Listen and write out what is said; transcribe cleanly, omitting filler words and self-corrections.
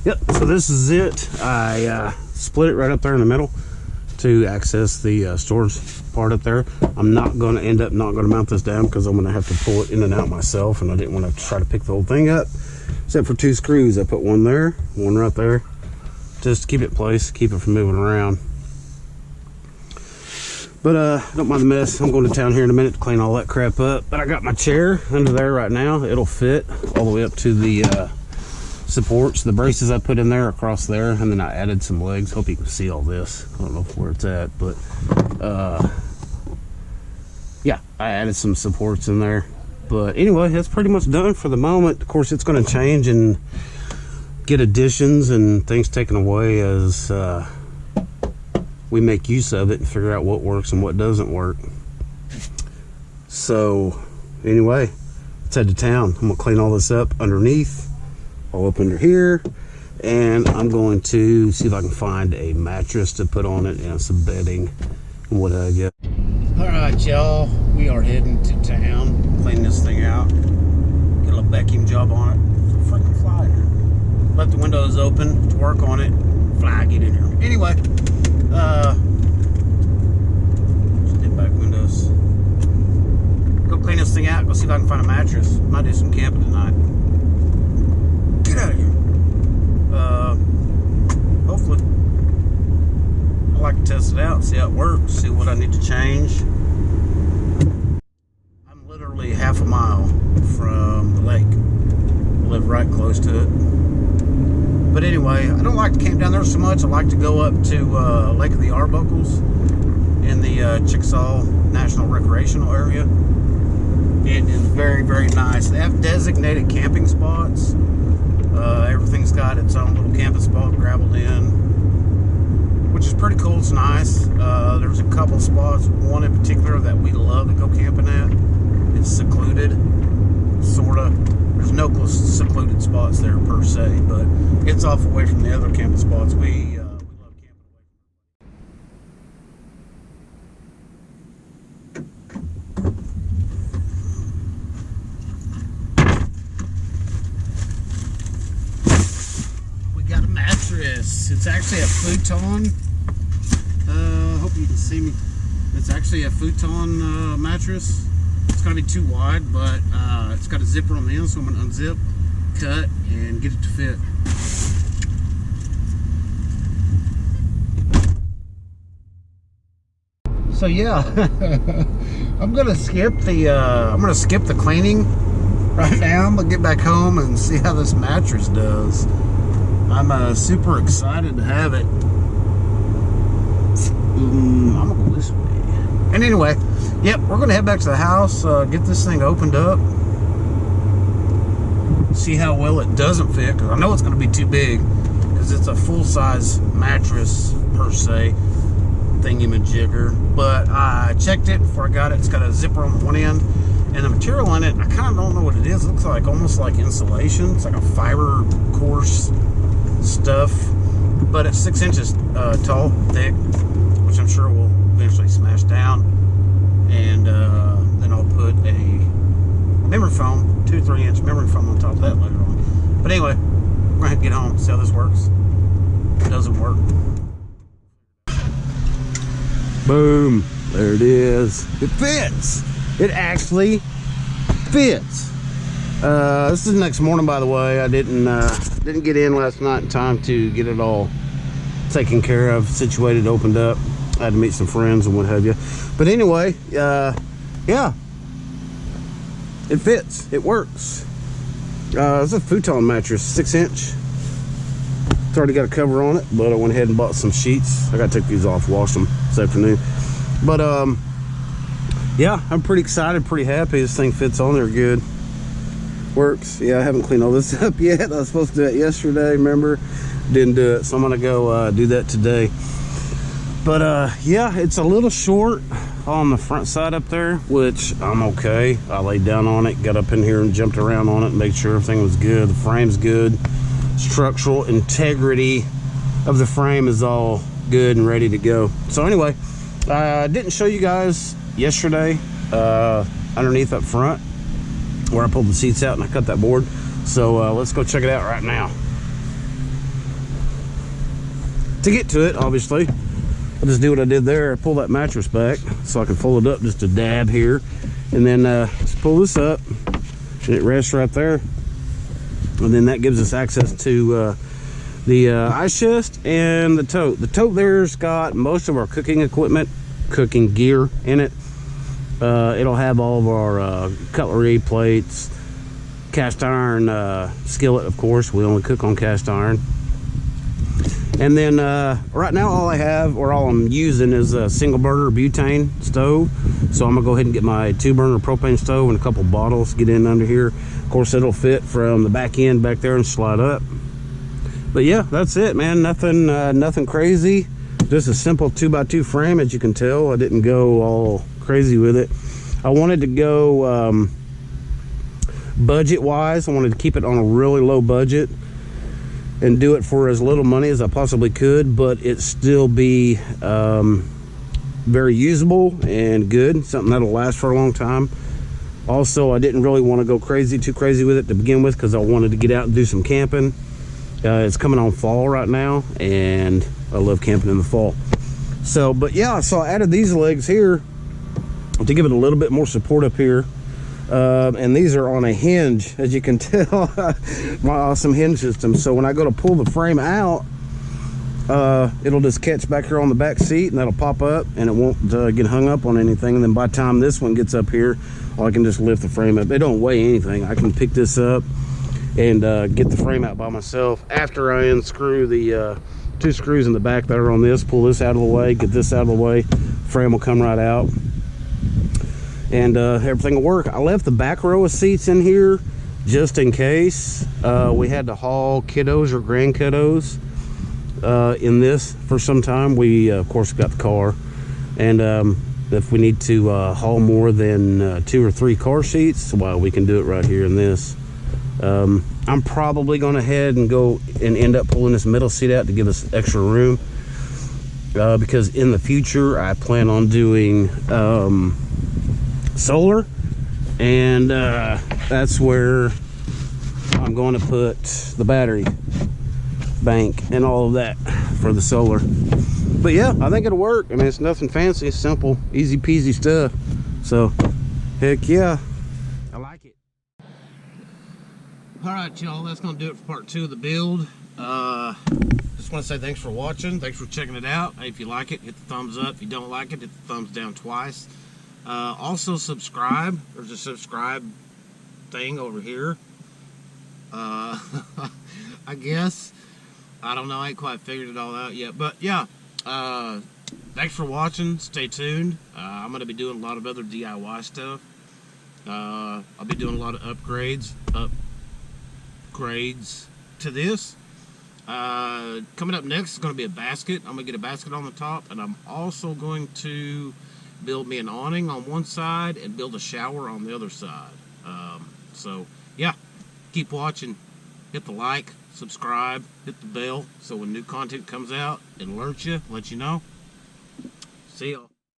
Yep, so this is it. I split it right up there in the middle to access the storage part up there. I'm not going to end up not going to mount this down because I'm going to have to pull it in and out myself, and I didn't want to try to pick the whole thing up, except for 2 screws. I put one there, one right there, just to keep it in place, keep it from moving around. But don't mind the mess. I'm going to town here in a minute to clean all that crap up. But I got my chair under there right now. It'll fit all the way up to the supports. The braces I put in there across there, and then I added some legs. Hope you can see all this. I don't know where it's at, but yeah, I added some supports in there. But anyway, that's pretty much done for the moment. Of course, it's going to change and get additions and things taken away as we make use of it and figure out what works and what doesn't work. So anyway, let's head to town. I'm gonna clean all this up underneath, all up under here, and I'm going to see if I can find a mattress to put on it and some bedding and what have you. All right, y'all, we are heading to town, clean this thing out, get a little vacuum job on it. It's a freaking fly in here. Left the windows open to work on it. Fly, get in here. Anyway, just did back windows. Go clean this thing out. Go see if I can find a mattress. Might do some camping tonight. Get out of here. Hopefully. I like to test it out, see how it works, see what I need to change. I'm literally half a mile from the lake. I live right close to it. But anyway, I don't like to camp down there so much. I like to go up to Lake of the Arbuckles in the Chickasaw National Recreational Area. It is very, very nice. They have designated camping spots. Everything's got its own little camping spot gravelled in, which is pretty cool. It's nice. There's a couple spots, one in particular that we love to go camping at. It's secluded, sort of. There's no secluded spots there per se, but it's off away from the other camping spots. We love camping away. We got a mattress. It's actually a futon. Hope you can see me. It's actually a futon mattress. It's going to be too wide, but it's got a zipper on the end, so I'm going to unzip, cut, and get it to fit. So yeah, I'm going to skip the cleaning right now. I'm going to get back home and see how this mattress does. I'm super excited to have it. I'm going to go this way. And anyway, yep, we're going to head back to the house, get this thing opened up, see how well it doesn't fit, because I know it's going to be too big, because it's a full-size mattress, per se, thingy-majigger. But I checked it before I got it. It's got a zipper on the one end, and the material in it, I kind of don't know what it is. It looks like almost like insulation. It's like a fiber coarse stuff, but it's 6 inches tall, thick, which I'm sure will eventually smash down, and then I'll put a memory foam, 2-3 inch memory foam on top of that later on. But anyway, we're gonna have to get home, see how this works. If it doesn't work, boom, there it is. It fits. It actually fits. This is the next morning, by the way. I didn't get in last night in time to get it all taken care of, situated, opened up. I had to meet some friends and what have you. But anyway, yeah, it fits. It works. It's a futon mattress, 6 inch. It's already got a cover on it, but I went ahead and bought some sheets. I got to take these off, wash them this afternoon. But yeah, I'm pretty excited, pretty happy. This thing fits on there good. Works. Yeah, I haven't cleaned all this up yet. I was supposed to do it yesterday, remember? Didn't do it, so I'm gonna go do that today. But yeah, it's a little short on the front side up there, which I'm okay. I laid down on it, got up in here and jumped around on it and made sure everything was good. The frame's good. Structural integrity of the frame is all good and ready to go. So anyway, I didn't show you guys yesterday underneath up front where I pulled the seats out and I cut that board. So let's go check it out right now. to get to it, obviously, I'll just do what I did there. Pull that mattress back so I can fold it up just a dab here, and then just pull this up, and it rests right there. And then that gives us access to the ice chest and the tote. The tote there's got most of our cooking equipment, cooking gear in it. It'll have all of our cutlery, plates, cast iron skillet, of course. We only cook on cast iron. And then right now all I have, or all I'm using, is a single burner butane stove. So I'm gonna go ahead and get my 2-burner propane stove and a couple bottles, get in under here. Of course, it'll fit from the back end back there and slide up. But yeah, that's it, man. Nothing crazy. Just a simple 2x2 frame. As you can tell, I didn't go all crazy with it. I wanted to go budget wise. I wanted to keep it on a really low budget and do it for as little money as I possibly could, but it still be very usable and good, something that'll last for a long time. Also, I didn't really want to go too crazy with it to begin with, because I wanted to get out and do some camping. It's coming on fall right now, and I love camping in the fall. So, but yeah, so I added these legs here to give it a little bit more support up here. And these are on a hinge, as you can tell. My awesome hinge system. So when I go to pull the frame out, it'll just catch back here on the back seat, and that'll pop up, and it won't get hung up on anything. And then by the time this one gets up here, I can just lift the frame up. It don't weigh anything. I can pick this up and get the frame out by myself after I unscrew the 2 screws in the back that are on this. Pull this out of the way, get this out of the way, frame will come right out, and everything will work. I left the back row of seats in here just in case we had to haul kiddos or grand kiddos in this for some time. We of course got the car, and if we need to haul more than 2 or 3 car seats, well, we can do it right here in this. I'm probably going to head and go and end up pulling this middle seat out to give us extra room, because in the future I plan on doing solar, and that's where I'm going to put the battery bank and all of that for the solar. But yeah, I think it'll work. I mean, it's nothing fancy, it's simple, easy peasy stuff. So heck yeah, I like it. All right, y'all, that's gonna do it for part 2 of the build. Just want to say thanks for watching, thanks for checking it out. Hey, if you like it, hit the thumbs up. If you don't like it, hit the thumbs down twice. Also subscribe. There's a subscribe thing over here. I guess, I don't know, I ain't quite figured it all out yet, but yeah, thanks for watching. Stay tuned. I'm gonna be doing a lot of other DIY stuff. I'll be doing a lot of upgrades to this. Coming up next is going to be a basket. I'm going to get a basket on the top, and I'm also going to build me an awning on one side and build a shower on the other side. So yeah, keep watching. Hit the like, subscribe, hit the bell, so when new content comes out, it alerts you, let you know. See y'all.